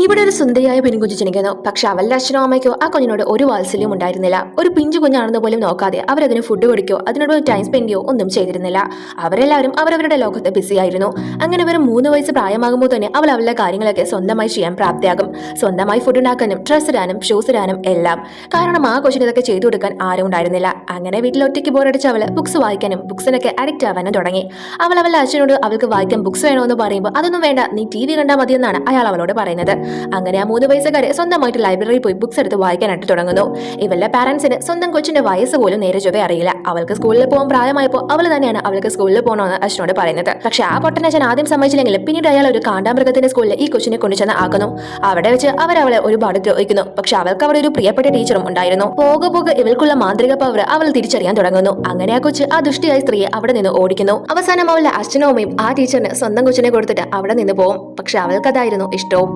ഇവിടെ ഒരു സുന്ദരിയായ പെൺകുഞ്ഞു ജനിക്കുന്നു. പക്ഷെ അവളുടെ അച്ഛനോ അമ്മയ്ക്കോ ആ കുഞ്ഞിനോട് ഒരു വാത്സല്യം ഉണ്ടായിരുന്നില്ല. ഒരു പിഞ്ചു കുഞ്ഞാണെന്ന് പോലും നോക്കാതെ അവരതിന് ഫുഡ് കൊടുക്കുകയോ അതിനോട് ടൈം സ്പെൻഡ് ചെയ്യോ ഒന്നും ചെയ്തിരുന്നില്ല. അവരെല്ലാവരും അവരവരുടെ ലോകത്ത് ബിസിയായിരുന്നു. അങ്ങനെ വെറും 3 വയസ്സ് പ്രായമാകുമ്പോൾ തന്നെ അവൾ അവളുടെ കാര്യങ്ങളൊക്കെ സ്വന്തമായി ചെയ്യാൻ പ്രാപ്തിയാകും. സ്വന്തമായി ഫുഡ് ഉണ്ടാക്കാനും ഡ്രസ്സ് ഇടാനും ഷൂസ് ഇടാനും എല്ലാം. കാരണം ആ കൊച്ചിന് ഇതൊക്കെ ചെയ്തു കൊടുക്കാൻ ആരും ഉണ്ടായിരുന്നില്ല. അങ്ങനെ വീട്ടിൽ ഒറ്റയ്ക്ക് ബോറടിച്ച് അവള് ബുക്സ് വായിക്കാനും ബുക്സിനൊക്കെ അഡിക്റ്റ് ആവാനും തുടങ്ങി. അവളുടെ അച്ഛനോട് അവൾക്ക് വായിക്കാൻ ബുക്സ് വേണമെന്ന് പറയുമ്പോൾ അതൊന്നും വേണ്ട, നീ TV കണ്ടാൽ മതിയെന്നാണ് അയാൾ അവളോട് പറയുന്നത്. അങ്ങനെ ആ 3 വയസ്സുകാരെ സ്വന്തമായിട്ട് ലൈബ്രറിയിൽ പോയി ബുക്സ് എടുത്ത് വായിക്കാനായിട്ട് തുടങ്ങുന്നു. ഇവളുടെ പാരന്റ്സിന് സ്വന്തം കൊച്ചിന്റെ വയസ്സ് പോലും നേരെ ചൊവ്വേ അറിയില്ല. അവൾക്ക് സ്കൂളിൽ പോകാൻ പ്രായമായപ്പോൾ അവൾ തന്നെയാണ് അവൾക്ക് സ്കൂളിൽ പോകണമെന്ന് അച്ഛനോട് പറയുന്നത്. പക്ഷെ ആ പൊട്ടനച്ഛൻ ആദ്യം സമ്മതിച്ചില്ലെങ്കിലും പിന്നീട് അയാൾ ഒരു കാണ്ടാമൃഗത്തിന്റെ സ്കൂളിൽ ഈ കൊച്ചിനെ കൊണ്ടുചെന്ന് ആക്കുന്നു. അവിടെ വെച്ച് അവളെ ഒരുപാട് ദ്രോഹിക്കുന്നു. പക്ഷെ അവൾക്ക് അവിടെ ഒരു പ്രിയപ്പെട്ട ടീച്ചറും ഉണ്ടായിരുന്നു. പോകെ പോകെ ഇവൾക്കുള്ള മാന്ത്രിക പവർ അവൾ തിരിച്ചറിയാൻ തുടങ്ങുന്നു. അങ്ങനെ ആ കൊച്ച് ആ ദുഷ്ടിയായ സ്ത്രീയെ അവിടെ നിന്ന് ഓടിക്കുന്നു. അവസാനം അവളുടെ അച്ഛനും അമ്മയും ആ ടീച്ചറിന് സ്വന്തം കൊച്ചിനെ കൊടുത്തിട്ട് അവിടെ നിന്ന് പോകും. പക്ഷെ അവൾക്കതായിരുന്നു ഇഷ്ടവും.